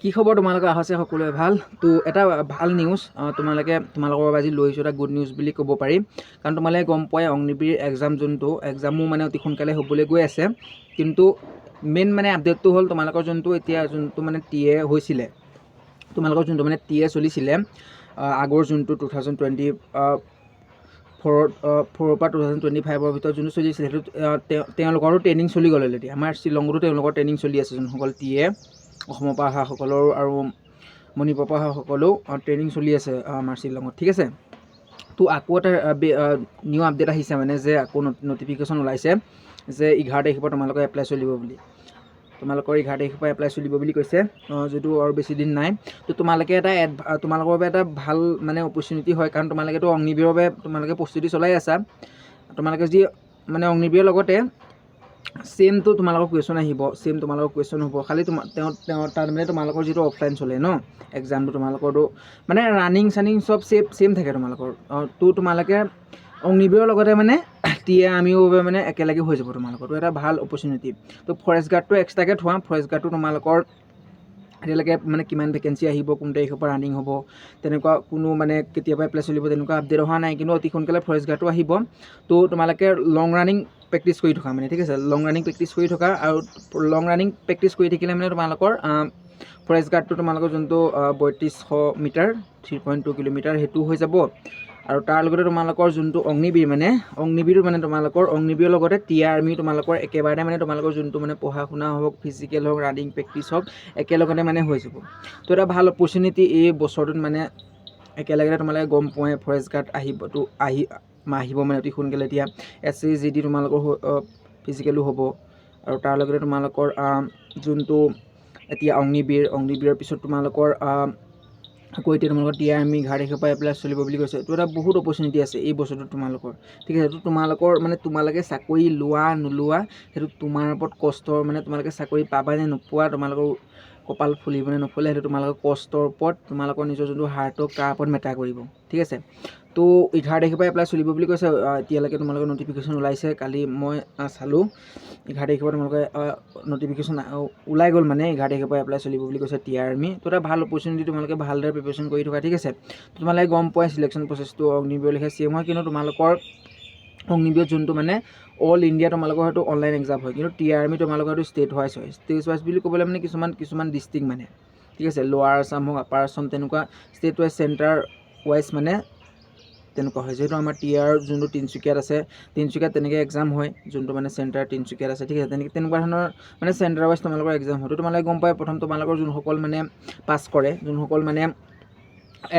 কি খবৰ তোমালোকৰ আছে সকলোৱে ভাল তো এটা ভাল নিউজ তোমালোকৰ বাবে আজি লৈ আহিছোঁ এটা গুড নিউজ বুলি ক'ব পাৰি কাৰণ তোমালোকে গম পোৱাই অগ্নিবীৰ এক্সামো মানে অতি সোনকালে হ'বলৈ গৈ আছে কিন্তু মেইন মানে আপডেটটো হ'ল তোমালোকৰ যোনটো মানে টিএ হৈছিলে তোমালোকৰ যোনটো মানে টিএ চলিছিলে আগৰ যোনটো 2024 পৰা 2025 ভিতৰত যোনটো চলিছিলে সেইটো তেওঁলোকৰো ট্ৰেইনিং চলি গ'ল অলৰেডি আমাৰ শ্বিলঙতো তেওঁলোকৰ ট্ৰেইনিং চলি আছে যোনসকল টিএ অসমৰ পৰা অহাসকলৰ আৰু মণিপুৰৰ পৰা অহাসকলেও ট্ৰেইনিং চলি আছে আমাৰ শ্বিলঙত ঠিক আছে তো আকৌ এটা নিউ আপডেট আহিছে মানে যে আকৌ নটিফিকেশ্যন ওলাইছে যে 11 তাৰিখৰ পৰা তোমালোকৰ এপ্লাই চলিব বুলি তোমালোকৰ 11 তাৰিখৰ পৰা এপ্লাই চলিব বুলি কৈছে যদিও আৰু বেছি দিন নাই তো তোমালোকৰ বাবে এটা ভাল মানে অপৰচুনিটি হয় কাৰণ তোমালোকেতো অগ্নিবীৰৰ বাবে তোমালোকে প্ৰস্তুতি চলাই আছা তোমালোকে যি মানে অগ্নিবীৰৰ লগতে সেমটো তোমালোকৰ কুৱেশ্যন হ'ব খালি তাৰ মানে তোমালোকৰ যিটো অফলাইন চলে ন এক্সামটো তোমালোকৰতো মানে ৰানিং চব সেম থাকে তোমালোকৰ তো তোমালোকে অগ্নিবীৰৰ লগতে মানে টিএ আমিও মানে একেলগে হৈ যাব তোমালোকৰতো এটা ভাল অপৰচুনিটি তো ফৰেষ্ট গাৰ্ডটো এক্সট্ৰাকৈ থোৱা ফৰেষ্ট গাৰ্ডটো তোমালোকৰ এতিয়ালৈকে মানে কিমান ভেকেঞ্চি আহিব কোন তাৰিখৰ পৰা ৰানিং হ'ব তেনেকুৱা কোনো মানে কেতিয়াবা এপ্লাই চলিব তেনেকুৱা আপডেট অহা নাই কিন্তু অতি সোনকালে ফৰেষ্ট গাৰ্ডটো আহিব তো তোমালোকে লং ৰানিং প্ৰেক্টিছ কৰি থকা মানে ঠিক আছে লং ৰানিং প্ৰেক্টিছ কৰি থকা আৰু লং ৰানিং প্ৰেক্টিছ কৰি থাকিলে মানে তোমালোকৰ ফৰেষ্ট গাৰ্ডটো তোমালোকৰ যোনটো 3200 মিটাৰ 3.2 কিলোমিটাৰ সেইটো হৈ যাব আৰু তাৰ লগতে তোমালোকৰ যোনটো অগ্নিবীৰ মানে তোমালোকৰ অগ্নিবীৰৰ লগতে টিআৰ আৰ্মি তোমালোকৰ একেবাৰতে মানে তোমালোকৰ যোনটো মানে পঢ়া শুনা হওক ফিজিকেল হওক ৰানিং প্ৰেক্টিছ হওক একেলগতে মানে হৈ যাব তো এটা ভাল অপৰচুনিটি এই বছৰটোত মানে একেলগে তোমালোকে গম পোৱাই ফৰেষ্ট গাৰ্ড আহিব মানে অতি সোনকালে এতিয়া SCGD তোমালোকৰ ফিজিকেলো হ'ব আৰু তাৰ লগতে তোমালোকৰ যোনটো এতিয়া অগ্নিবীৰৰ পিছত তোমালোকৰ আকৌ এতিয়া তোমালোকৰ টিআৰ আৰ্মি 11 তাৰিখৰ পৰা এপ্লাই চলিব বুলি কৈছে এইটো এটা বহুত অপৰচুনিটি আছে এই বছৰটোত তোমালোকৰ ঠিক আছে এইটো তোমালোকৰ মানে তোমালোকে চাকৰি লোৱা নোলোৱা সেইটো তোমাৰ ওপৰত কষ্টৰ মানে তোমালোকে চাকৰি পাবা নে নোপোৱা তোমালোকৰ কপাল ফুলিব নে নুফুলে সেইটো তোমালোকৰ কষ্টৰ ওপৰত তোমালোকৰ নিজৰ যোনটো হাৰ্টক তাৰ ওপৰত মেটাৰ কৰিব ঠিক আছে তো 11 তাৰিখৰ পৰা এপ্লাই চলিব বুলি কৈছে এতিয়ালৈকে তোমালোকৰ নটিফিকেশ্যন ওলাইছে কালি মই চালোঁ 11 তাৰিখৰ পৰা তোমালোকে নটিফিকেশ্যন ওলাই গ'ল মানে 11 তাৰিখৰ পৰা এপ্লাই চলিব বুলি কৈছে টিআৰ আৰ্মি তো এটা ভাল অপৰচুনিটি তোমালোকে ভালদৰে প্ৰিপেৰেশ্যন কৰি থকা ঠিক আছে তোমালোকে গম পোৱাই চিলেকশ্যন প্ৰচেছটো অগ্নিবীৰৰ লেখীয়া চেম হয় কিন্তু তোমালোকৰ অগ্নিবীৰত যোনটো মানে অল ইণ্ডিয়া তোমালোকৰ হয়তো অনলাইন এক্সাম হয় কিন্তু টিআৰ আৰ্মি তোমালোকৰ হয়তো ষ্টেট ৱাইজ বুলি ক'বলৈ মানে কিছুমান ডিষ্ট্ৰিক্ট মানে ঠিক আছে লোৱাৰ আছাম হওক আপাৰ আছাম তেনেকুৱা ষ্টেট ৱাইজ চেণ্টাৰ ৱাইজ মানে তেনেকুৱা হয় যেহেতু আমাৰ টিআৰ যোনটো তিনিচুকীয়াত তেনেকৈ এক্সাম হয় যোনটো মানে চেণ্টাৰ তিনিচুকীয়াত আছে ঠিক আছে তেনেকুৱা ধৰণৰ মানে চেণ্টাৰ ৱাইজ তোমালোকৰ এক্সাম হয় তো তোমালোকে গম পাই প্ৰথম তোমালোকৰ যোনসকল মানে পাছ কৰে যোনসকল মানে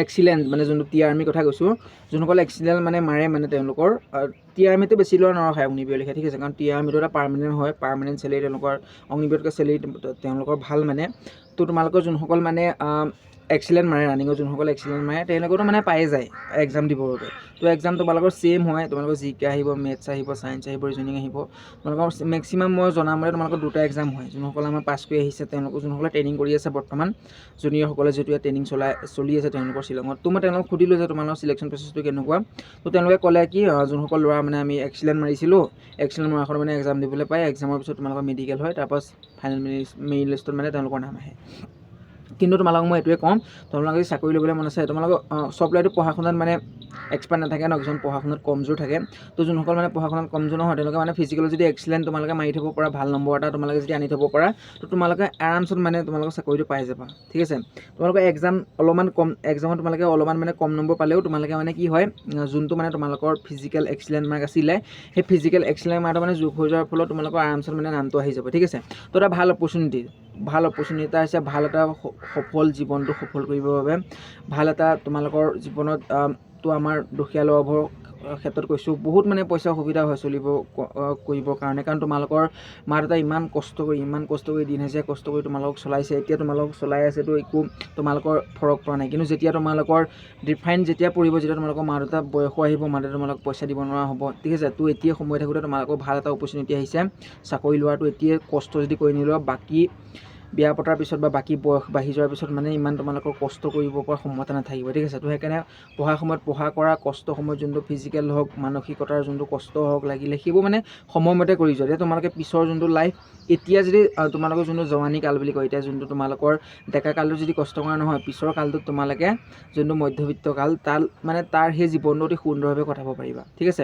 এক্সিলেণ্ট মানে যোনটো টিআৰ আৰ্মিৰ কথা কৈছোঁ যোনসকল এক্সিলেণ্ট মানে মাৰে মানে তেওঁলোকৰ টিআৰ আৰ্মিটো বেছি লোৱা নৰখায় অগ্নিবীৰৰ লেখীয়া ঠিক আছে কাৰণ টিআৰ আৰ্মিটো এটা পাৰ্মানেণ্ট চেলেৰি তেওঁলোকৰ অগ্নিবীৰতকৈ চেলেৰি তেওঁলোকৰ ভাল মানে তো তোমালোকৰ যোনসকল মানে এক্সিলেণ্ট মাৰে ৰানিঙৰ যোনসকল এক্সিলেণ্ট মাৰে তেওঁলোকতো মানে পাই যায় এক্সাম দিবৰ বাবে তো এক্সাম তোমালোকৰ চেম হয় তোমালোকৰ জিকে আহিব মেথছ আহিব ছায়েন্স আহিব ৰিজনিং আহিব তোমালোকৰ মেক্সিমাম মই জনামতে তোমালোকৰ দুটা এক্সাম হয় যোনসকলে আমাৰ পাছ কৰি আহিছে তেওঁলোকৰ যোনসকলে ট্ৰেইনিং কৰি আছে বৰ্তমান জুনিয়ৰসকলে যিটো ট্ৰেইনিং চলি আছে তেওঁলোকৰ শ্বিলঙত তো মই তেওঁলোকক সুধিলোঁ যে তোমালোকৰ চিলেকশ্যন প্ৰচেছটো কেনেকুৱা তো তেওঁলোকে ক'লে কি যোনসকল ল'ৰা মানে আমি এক্সিলেণ্ট মাৰিছিলোঁ এক্সিলেণ্ট মৰাখন মানে এক্সাম দিবলৈ পায় এক্সামৰ পিছত তোমালোকৰ মেডিকেল হয় তাৰপাছ ফাইনেল মেৰিট লিষ্টত মানে তেওঁলোকৰ নাম আহে কিন্তু তোমালোকক মই এইটোৱে ক'ম তোমালোকে যদি চাকৰি ল'বলৈ মন আছে তোমালোকক চব ল'ৰাইতো পঢ়া শুনাত মানে এক্সপাৰ্ট নাথাকে ন কিছুমান পঢ়া শুনাত কমজোৰ থাকে তো যোনসকল মানে পঢ়া শুনাত কমজোৰ নহয় তেওঁলোকে মানে ফিজিকেলত যদি এক্সিলেণ্ট তোমালোকে মাৰি থ'ব পৰা ভাল নম্বৰ এটা তোমালোকে যদি আনি থ'ব পৰা তো তোমালোকে আৰামছত মানে তোমালোকৰ চাকৰিটো পাই যাবা ঠিক আছে তোমালোকৰ এক্সামত তোমালোকে অলপমান মানে কম নম্বৰ পালেও তোমালোকে মানে কি হয় যোনটো মানে তোমালোকৰ ফিজিকেল এক্সিলেণ্ট মাৰ্ক আছিলে সেই ফিজিকেল এক্সিলেণ্ট মাৰ্কটো মানে যোগ হৈ যোৱাৰ ফলত তোমালোকৰ আৰামছত মানে নামটো আহি যাব ঠিক আছে তো এটা ভাল অপৰচুনিটি এটা হৈছে ভাল এটা জীৱনটো সফল কৰিবৰ বাবে ভাল এটা তোমালোকৰ জীৱনত তো আমাৰ দুখীয়া ল'ৰাবোৰৰ ক্ষেত্ৰত কৈছোঁ বহুত মানে পইচা সুবিধা হয় কৰিবৰ কাৰণে কাৰণ তোমালোকৰ মা দেউতা ইমান কষ্ট কৰি দিন হাজিৰা কষ্ট কৰি তোমালোকক চলাইছে এতিয়া তোমালোকক চলাই আছেতো একো তোমালোকৰ ফৰক পৰা নাই কিন্তু যেতিয়া তোমালোকৰ ডিফাইন যেতিয়া পৰিব যেতিয়া তোমালোকৰ মা দেউতা বয়সো আহিব মা দেউতা তোমালোকক পইচা দিব নোৱাৰা হ'ব ঠিক আছে তো এতিয়া সময় থাকোঁতে তোমালোকৰ ভাল এটা অপৰচুনিটি আহিছে চাকৰি লোৱাটো এতিয়া কষ্ট যদি কৰি নিলোৱা বাকী বিয়া পতাৰ পিছত বা বাকী বয়স বাঢ়ি যোৱাৰ পিছত মানে ইমান তোমালোকৰ কষ্ট কৰিব পৰা ক্ষমতা নাথাকিব, ঠিক আছে। তো সেইকাৰণে পঢ়াৰ সময়ত পঢ়া কৰা, কষ্ট সময়ত যোনটো ফিজিকেল হওক মানসিকতাৰ যোনটো কষ্ট হওক লাগিলে সেইবোৰ মানে সময়মতে কৰি যোৱা, তেতিয়া তোমালোকে পিছৰ যোনটো লাইফ এতিয়া যদি তোমালোকৰ যোনটো জৱানী কাল বুলি কয়, এতিয়া যোনটো তোমালোকৰ ডেকা কালটো যদি কষ্ট কৰা নহয়, পিছৰ কালটোত তোমালোকে যোনটো মধ্যবিত্ত কাল তাৰ সেই জীৱনটো অতি সুন্দৰভাৱে কটাব পাৰিবা, ঠিক আছে।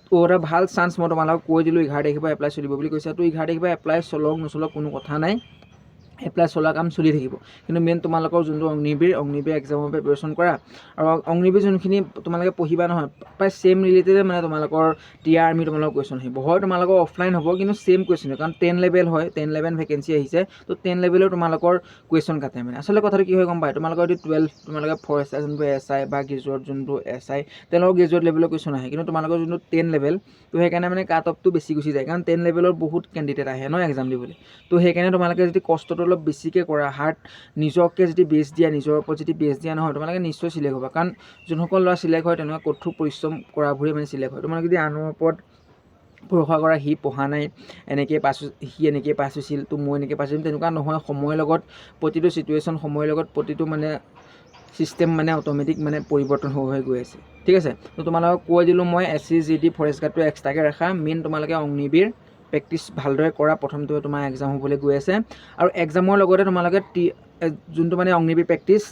তো এটা ভাল চান্স মই তোমালোকক কৈ দিলোঁ, 11 তাৰিখৰ পৰা এপ্লাই চলিব বুলি কৈছে। তো 11 তাৰিখৰ পৰা এপ্লাই চলক নচলক কোনো কথা নাই, এপ্লাই চলা কাম চলি থাকিব। কিন্তু মেইন তোমালোকৰ যোনটো অগ্নিবীৰ এক্সামৰ প্ৰিপাৰেশ্যন কৰা, আৰু অগ্নিবীৰ যোনখিনি তোমালোকে পঢ়িবা নহয়, প্ৰায় ছেম ৰিলেটেডে মানে তোমালোকৰ টিয়াৰ আৰ্মি তোমালোকৰ কুৱেশ্যন আহিব। হয় তোমালোকৰ অফলাইন হ'ব, কিন্তু ছেম কুৱেশ্যন, কাৰণ 10 লেভেল হয়, 10 লেভেল ভেকেঞ্চি আহিছে। তো 10 লেভেলৰ তোমালোকৰ কুৱেশ্যন কাটে মানে। আচলতে কথাটো কি হয় গম পায়, তোমালোকৰ যদি 12 তোমালোকে ফৰেষ্টাৰ যোনটো SI বা গ্ৰেজুৱেট যোনটো SI, তেওঁলোকৰ গ্ৰেজুৱেট লেভেলৰ কুৱেশ্যন আহে, কিন্তু তোমালোকৰ যোনটো 10 লেভেল, তো সেইকাৰণে মানে কাট অফটো বেছি গুচি যায়, কাৰণ 10 লেভেলৰ বহুত কেণ্ডিডেট আহে ন এক্সাম দিবলৈ। তো সেইকাৰণে তোমালোকে যদি কষ্টটো অলপ বেছিকৈ কৰা, নিজকে যদি বেছ দিয়া, নিজৰ ওপৰত যদি বেছ দিয়া নহয়, তোমালোকে নিশ্চয় চিলেক্ট হ'বা। কাৰণ যোনসকল ল'ৰা চিলেক্ট হয় তেনেকুৱা কঠোৰ পৰিশ্ৰম কৰাবোৰে মানে চিলেক্ট হয়। তোমালোকে যদি আনৰ ওপৰত ভৰসা কৰা, সি পঢ়া নাই এনেকৈ সি এনেকৈ পাছ হৈছিল, তো মই এনেকৈ পাছ হৈছিল, তেনেকুৱা নহয়। সময়ৰ লগত প্ৰতিটো ছিটুৱেশ্যন, সময়ৰ লগত প্ৰতিটো মানে ছিষ্টেম মানে অট'মেটিক মানে পৰিৱৰ্তন হৈ গৈ আছে, ঠিক আছে। তো তোমালোকক কৈ দিলোঁ মই, SC GD ফৰেষ্ট গাৰ্ডটো এক্সট্ৰাকৈ ৰাখা, মেইন তোমালোকে অগ্নিবীৰ প্ৰেক্টিছ ভালদৰে কৰা। প্ৰথমটো তোমাৰ এক্সাম হ'বলৈ গৈ আছে, আৰু এক্সামৰ লগতে তোমালোকে যোনটো মানে অগ্নিবীৰ প্ৰেক্টিছ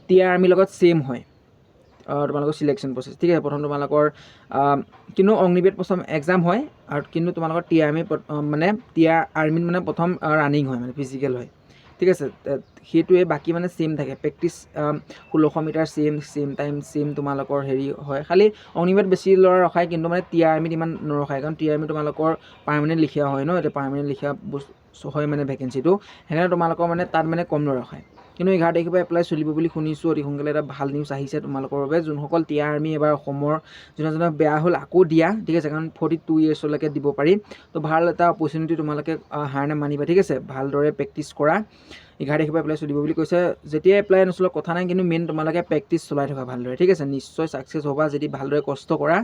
টিয়াৰ আৰ্মিৰ লগত ছেইম হয় তোমালোকৰ চিলেকশ্যন প্ৰচেছ, ঠিক আছে। প্ৰথম তোমালোকৰ কিন্তু অগ্নিবীৰত প্ৰথম এক্সাম হয়, আৰু কিন্তু তোমালোকৰ টিয়াৰ আৰ্মিত মানে প্ৰথম ৰানিং হয়, মানে ফিজিকেল হয়, ঠিক আছে। সেইটোৱে বাকী মানে ছেইম থাকে practice. 1600 metre same time same তোমালোকৰ হেৰি হয়। খালি অগ্নিবীৰত বেছি ল'ৰা ৰখায়, কিন্তু মানে টিয়াৰ আৰ্মিত ইমান নৰখায়, কাৰণ টিয়াৰ আৰ্মিত তোমালোকৰ পাৰ্মানেণ্ট লিখা হয় ন, এতিয়া পাৰ্মানেণ্ট লিখা হয় মানে ভেকেঞ্চিটো, সেইকাৰণে তোমালোকৰ মানে তাত মানে কম ল'ৰা ৰখায়। কিন্তু 11 তাৰিখৰ পৰা এপ্লাই চলিব বুলি শুনিছোঁ, অতি সোনকালে এটা ভাল নিউজ আহিছে তোমালোকৰ বাবে। যোনসকল টিয়াৰ আৰ্মি এবাৰ অসমৰ যোনে বেয়া হ'ল আকৌ দিয়া, ঠিক আছে, কাৰণ 42 ইয়েৰ্ছলৈকে দিব পাৰি। তো ভাল এটা অপৰচুনিটি তোমালোকে হাৰ নামানিবা, ঠিক আছে। ভালদৰে প্ৰেক্টিছ কৰা, 11 তাৰিখৰ পৰা এপ্লাই চলিব বুলি কৈছে। যেতিয়াই এপ্লাই নচলক কথা নাই, কিন্তু মেইন তোমালোকে প্ৰেক্টিছ চলাই থকা ভালদৰে, ঠিক আছে। নিশ্চয় ছাকচেছ হ'বা যদি ভালদৰে কষ্ট কৰা,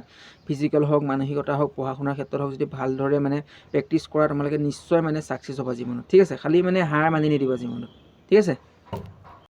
ফিজিকেল হওক মানসিকতা হওক পঢ়া শুনাৰ ক্ষেত্ৰত হওক, যদি ভালদৰে মানে প্ৰেক্টিছ কৰা তোমালোকে নিশ্চয় মানে ছাকচেছ হ'বা জীৱনত, ঠিক আছে। খালি মানে হাৰ মানি নিদিবা জীৱনত, ঠিক আছে।